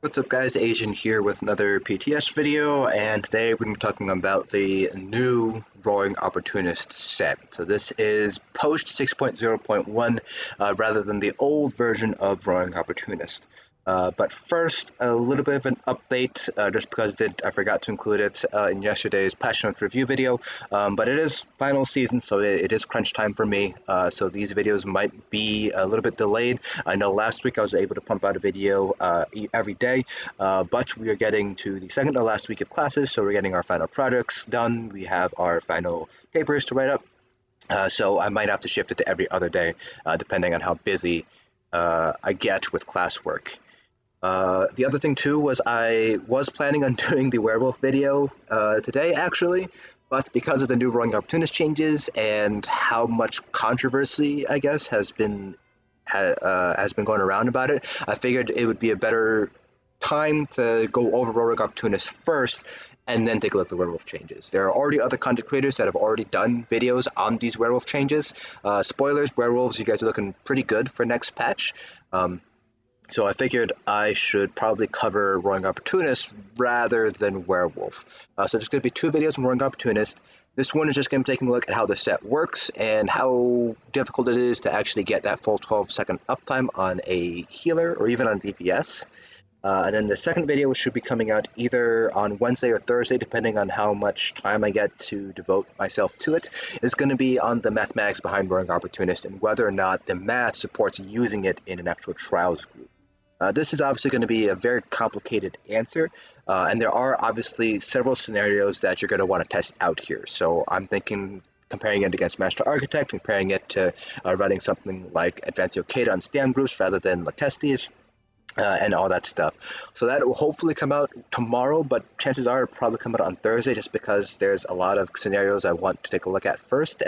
What's up guys, Asian here with another PTS video, and today we're going to be talking about the new Roaring Opportunist set. So this is post 6.0.1 rather than the old version of Roaring Opportunist. But first, a little bit of an update, just because I forgot to include it in yesterday's patch notes review video. But it is final season, so it is crunch time for me. So these videos might be a little bit delayed. I know last week I was able to pump out a video every day, but we are getting to the second to last week of classes, so we're getting our final projects done. We have our final papers to write up. So I might have to shift it to every other day, depending on how busy I get with classwork. The other thing too was I was planning on doing the werewolf video today actually, but because of the new Roaring Opportunist changes and how much controversy I guess has been going around about it, I figured it would be a better time to go over Roaring Opportunist first and then take a look at the werewolf changes. There are already other content creators that have already done videos on these werewolf changes. Spoilers, werewolves, you guys are looking pretty good for next patch. So I figured I should probably cover Roaring Opportunist rather than Werewolf. So there's going to be two videos on Roaring Opportunist. This one is just going to be taking a look at how the set works and how difficult it is to actually get that full 12-second uptime on a healer or even on DPS. And then the second video should be coming out either on Wednesday or Thursday, depending on how much time I get to devote myself to it. It's going to be on the mathematics behind Roaring Opportunist and whether or not the math supports using it in an actual trials group. This is obviously going to be a very complicated answer, and there are obviously several scenarios that you're going to want to test out here. So I'm thinking comparing it against Master Architect, comparing it to running something like Advanced Yokeida on stand groups rather than Latestes, and all that stuff. So that will hopefully come out tomorrow, but chances are it'll probably come out on Thursday just because there's a lot of scenarios I want to take a look at first.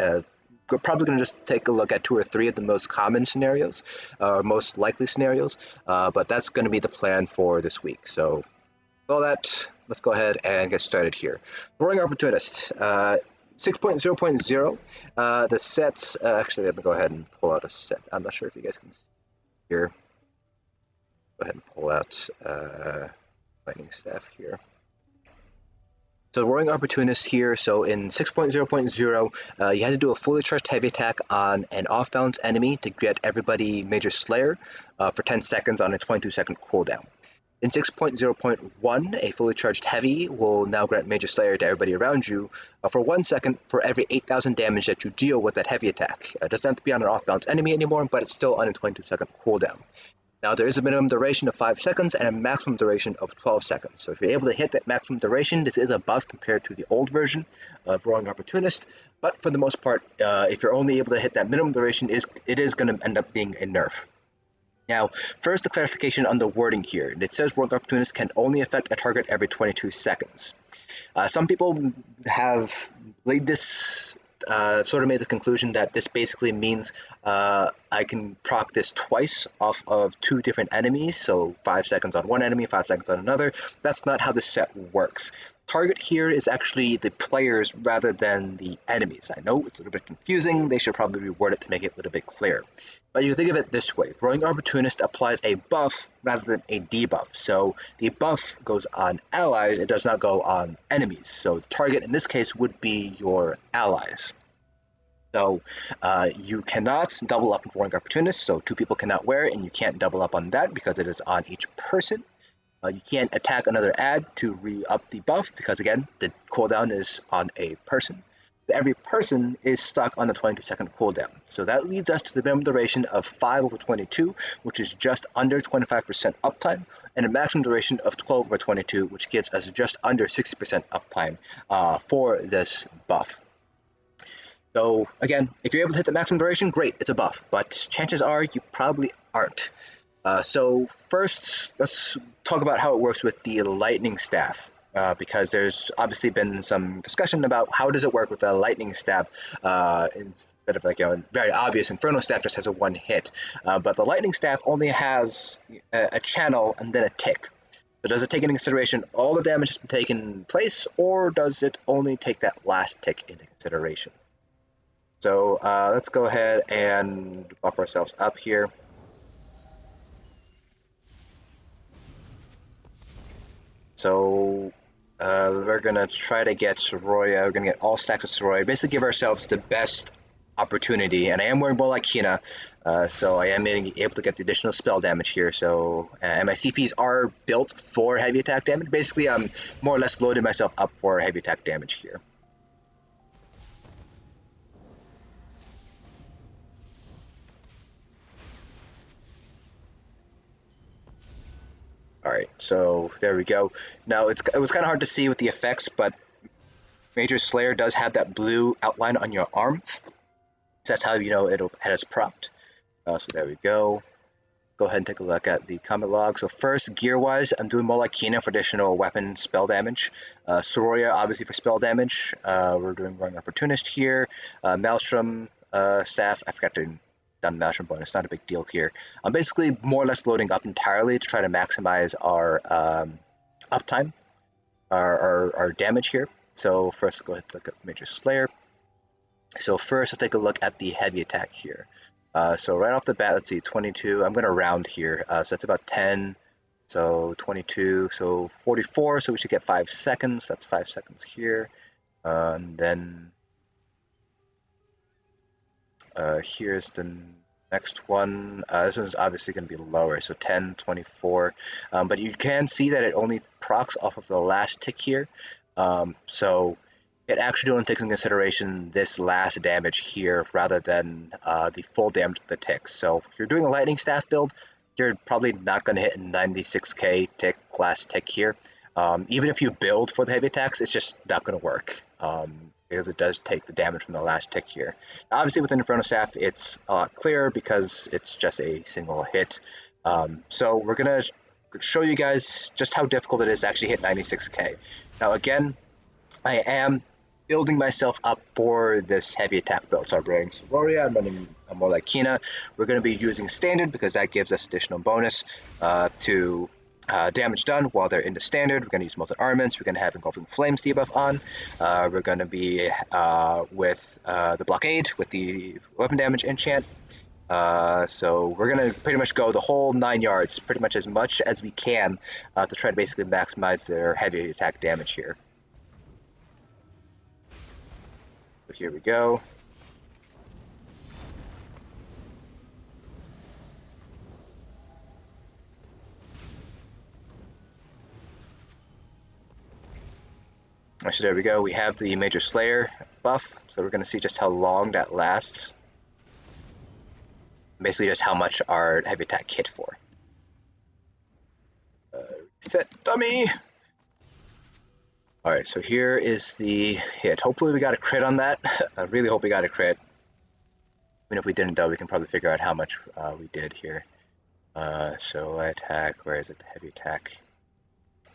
We're probably going to just take a look at 2 or 3 of the most common scenarios, most likely scenarios, but that's going to be the plan for this week. So, with all that, let's go ahead and get started here. Roaring Opportunist, 6.0.0, the sets, actually, let me go ahead and pull out a set. I'm not sure if you guys can see here. Go ahead and pull out Lightning Staff here. So Roaring Opportunist here, so in 6.0.0, you had to do a fully charged heavy attack on an off-balance enemy to get everybody Major Slayer for 10 seconds on a 22-second cooldown. In 6.0.1, a fully charged heavy will now grant Major Slayer to everybody around you for 1 second for every 8,000 damage that you deal with that heavy attack. It doesn't have to be on an off-balance enemy anymore, but it's still on a 22-second cooldown. Now, there is a minimum duration of 5 seconds and a maximum duration of 12 seconds. So if you're able to hit that maximum duration, this is a buff compared to the old version of Roaring Opportunist. But for the most part, if you're only able to hit that minimum duration, it is going to end up being a nerf. Now, first, the clarification on the wording here. It says Roaring Opportunist can only affect a target every 22 seconds. Some people have laid this sort of made the conclusion that this basically means I can proc this twice off of 2 different enemies, so 5 seconds on one enemy, 5 seconds on another. That's not how the set works. Target here is actually the players rather than the enemies. I know it's a little bit confusing. They should probably reword it to make it a little bit clearer. But you think of it this way. Roaring Opportunist applies a buff rather than a debuff. So the buff goes on allies. It does not go on enemies. So the target in this case would be your allies. So you cannot double up in Roaring Opportunist. So 2 people cannot wear it, and you can't double up on that because it is on each person. You can't attack another ad to re-up the buff because, again, the cooldown is on a person. Every person is stuck on the 22-second cooldown. So that leads us to the minimum duration of 5 over 22, which is just under 25% uptime, and a maximum duration of 12 over 22, which gives us just under 60% uptime for this buff. So, again, if you're able to hit the maximum duration, great, it's a buff, but chances are you probably aren't. So first, let's talk about how it works with the Lightning Staff, because there's obviously been some discussion about how does it work with the Lightning Staff instead of like a very obvious Inferno Staff just has a 1 hit. But the Lightning Staff only has a channel and then a tick. So does it take into consideration all the damage that's been taken place, or does it only take that last tick into consideration? So let's go ahead and buff ourselves up here. So we're gonna try to get Siroria. We're gonna get all stacks of Siroria. Basically, give ourselves the best opportunity. And I am wearing Molag Kena, so I am able to get the additional spell damage here. So and my CPs are built for heavy attack damage. Basically, I'm more or less loaded myself up for heavy attack damage here. All right, so there we go. Now it was kind of hard to see with the effects, but Major Slayer does have that blue outline on your arms. So that's how you know it has propped. So there we go. Go ahead and take a look at the combat log. So first, gear-wise, I'm doing Molag Kena for additional weapon spell damage. Siroria, obviously, for spell damage. We're doing Roaring Opportunist here. Maelstrom staff. I forgot to done Maelstrom bonus. Not a big deal here. I'm basically more or less loading up entirely to try to maximize our uptime, our damage here. So first, go ahead and look at Major Slayer. So first, let's take a look at the heavy attack here. So right off the bat, let's see, 22. I'm going to round here. So that's about 10. So 22. So 44. So we should get 5 seconds. That's 5 seconds here. And then here's the next one. This one's obviously going to be lower. So 10, 24. But you can see that it only procs off of the last tick here. So it actually only takes into consideration this last damage here rather than the full damage of the ticks. So if you're doing a lightning staff build, you're probably not going to hit 96k tick last tick here. Even if you build for the heavy attacks, it's just not going to work because it does take the damage from the last tick here. Obviously with an Inferno Staff, it's a lot clearer because it's just a single hit. So we're going to show you guys just how difficult it is to actually hit 96k. Now again, I am building myself up for this heavy attack build. So I'm running Siroria, I'm running Molag Kena. We're going to be using standard because that gives us additional bonus to damage done while they're in the standard. We're going to use Molten Armaments. We're going to have Engulfing Flames debuff on. We're going to be with the Blockade with the weapon damage enchant. So we're going to pretty much go the whole 9 yards, pretty much as we can to try to basically maximize their heavy attack damage here. So here we go. So there we go. We have the Major Slayer buff, so we're going to see just how long that lasts. Basically just how much our heavy attack hit for. Reset dummy! Alright, so here is the hit. Hopefully we got a crit on that. I really hope we got a crit. Even if we didn't, though, we can probably figure out how much we did here. So attack, where is it? The heavy attack.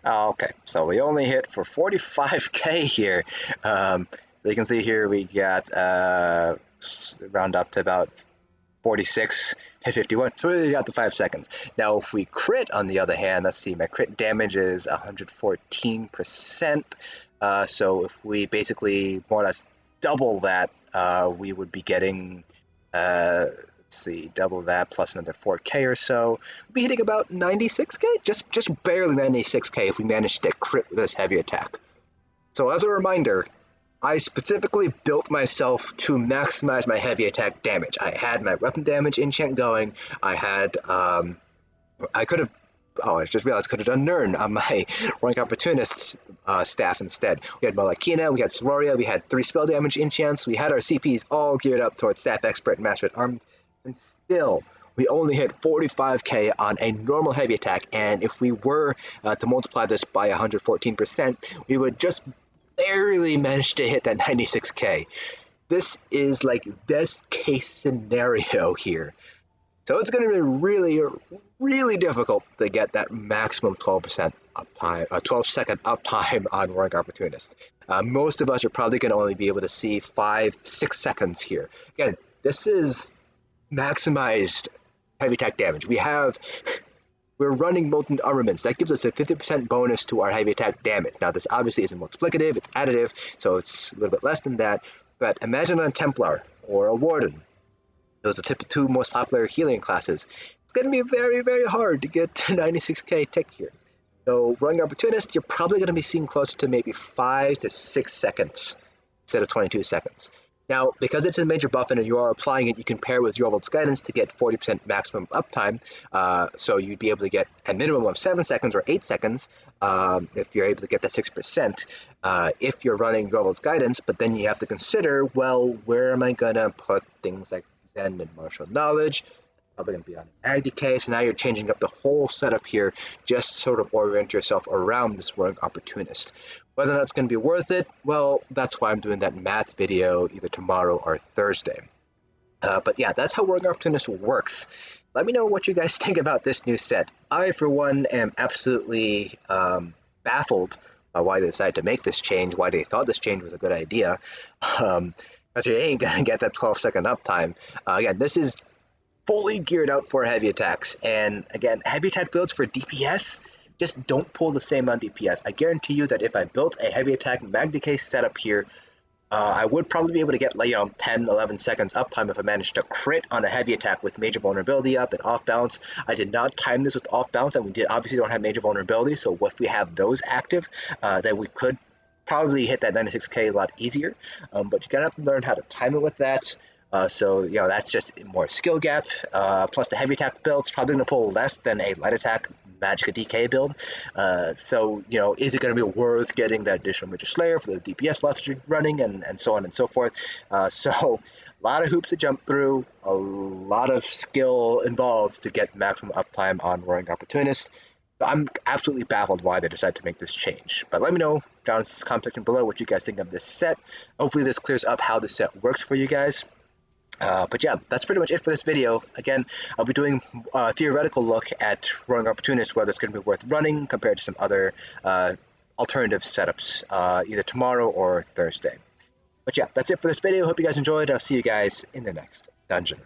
Oh, okay, so we only hit for 45k here. So you can see here we got round up to about 46 to 51. So we got the 5 seconds. Now, if we crit, on the other hand, let's see, my crit damage is 114%. So if we basically more or less double that, we would be getting, let's see, double that plus another 4k or so. We'd be hitting about 96k, just barely 96k if we manage to crit with this heavy attack. So as a reminder, I specifically built myself to maximize my heavy attack damage. I had my weapon damage enchant going. I had, I could have, oh, I just realized I could have done Nern on my Roaring Opportunist staff instead. We had Molag Kena, we had Siroria, we had 3 spell damage enchants, we had our CPs all geared up towards Staff Expert and Master at Arms, and still, we only hit 45k on a normal heavy attack, and if we were to multiply this by 114%, we would just barely managed to hit that 96k. This is like best case scenario here. So it's going to be really, really difficult to get that maximum 12% uptime, 12-second uptime on Roaring Opportunist. Most of us are probably going to only be able to see 5-6 seconds here. Again, this is maximized heavy attack damage. We're running Molten Armaments. That gives us a 50% bonus to our heavy attack damage. Now, this obviously isn't multiplicative, it's additive, so it's a little bit less than that. But imagine a Templar or a Warden. Those are the 2 most popular healing classes. It's going to be very, very hard to get to 96k tick here. So Roaring Opportunist, you're probably going to be seeing close to maybe 5 to 6 seconds instead of 22 seconds. Now, because it's a major buff and you are applying it, you can pair with Yorvald's Guidance to get 40% maximum uptime. So you'd be able to get a minimum of 7 seconds or 8 seconds if you're able to get that 6% if you're running Yorvald's Guidance. But then you have to consider, well, where am I going to put things like Zen and Martial Knowledge? Probably going to be on an AgDK, so now you're changing up the whole setup here just to sort of orient yourself around this Roaring Opportunist. Whether or not it's going to be worth it, well, that's why I'm doing that math video either tomorrow or Thursday. But yeah, that's how Roaring Opportunist works. Let me know what you guys think about this new set. I, for one, am absolutely baffled by why they decided to make this change, why they thought this change was a good idea. Because you ain't going to get that 12-second uptime. Again, this is fully geared out for heavy attacks. And again, heavy attack builds for DPS just don't pull the same on DPS. I guarantee you that if I built a heavy attack MagDK setup here, I would probably be able to get 10, 11 seconds uptime if I managed to crit on a heavy attack with major vulnerability up and off bounce. I did not time this with off bounce, and we obviously don't have major vulnerability, so if we have those active, then we could probably hit that 96k a lot easier. But you're gonna have to learn how to time it with that. So that's just more skill gap. Plus the heavy attack build's probably gonna pull less than a light attack Magicka DK build. So is it gonna be worth getting that additional Major Slayer for the DPS lots that you're running, and so on and so forth. So a lot of hoops to jump through, a lot of skill involved to get maximum uptime on Roaring Opportunist. I'm absolutely baffled why they decided to make this change. But let me know down in the comment section below what you guys think of this set. Hopefully this clears up how the set works for you guys. But yeah, that's pretty much it for this video. Again, I'll be doing a theoretical look at Roaring Opportunist, whether it's going to be worth running compared to some other alternative setups, either tomorrow or Thursday. But yeah, that's it for this video. Hope you guys enjoyed. I'll see you guys in the next dungeon.